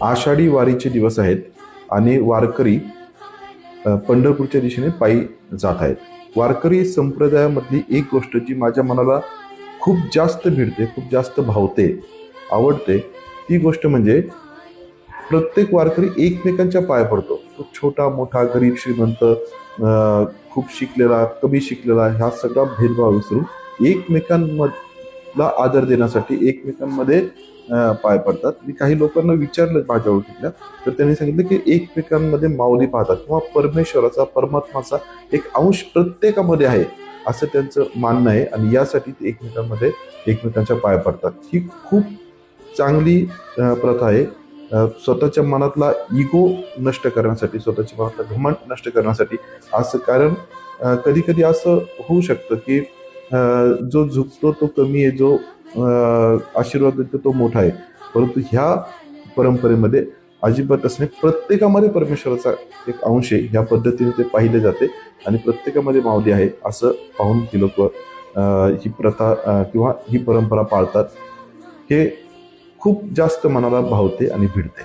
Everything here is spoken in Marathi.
आषाढी वारीचे दिवस आहेत आणि वारकरी पंढरपूरच्या दिशेने पायी जात आहेत. वारकरी संप्रदायामधली एक गोष्ट जी माझ्या मनाला खूप जास्त भिडते, खूप जास्त भावते, आवडते, ती गोष्ट म्हणजे प्रत्येक वारकरी एकमेकांच्या पाया पडतो. तो छोटा मोठा, गरीब श्रीमंत, खूप शिकलेला कमी शिकलेला, ह्या सगळा भेदभाव विसरून एकमेकांमधला आदर देण्यासाठी एकमेकांमध्ये पाय पडतात. मी काही लोकांना विचारलं माझ्या ओळखीतल्या, तर त्यांनी सांगितलं की एकमेकांमध्ये माऊली पाहतात किंवा परमेश्वराचा, परमात्माचा एक अंश प्रत्येकामध्ये आहे, असं त्यांचं मानणं आहे. आणि यासाठी ते एकमेकांमध्ये एकमेकांच्या पाय पडतात. ही खूप चांगली प्रथा आहे. स्वतःच्या मनातला इगो नष्ट करण्यासाठी, स्वतःच्या मनातला घमंड नष्ट करण्यासाठी. असं कारण कधी कधी असं होऊ शकतं की जो झुकतो तो कमी आहे, जो आशीर्वाद देतो तो मोठा आहे. परंतु ह्या परंपरेमध्ये अजिबात असं नाही. प्रत्येकामध्ये परमेश्वराचा एक अंश आहे, ह्या पद्धतीने ते पाहिले जाते आणि प्रत्येकामध्ये माऊली आहे असं पाहून ती लोक ही प्रथा किंवा ही परंपरा पाळतात. हे खूप जास्त मनाला भावते आणि भिडते.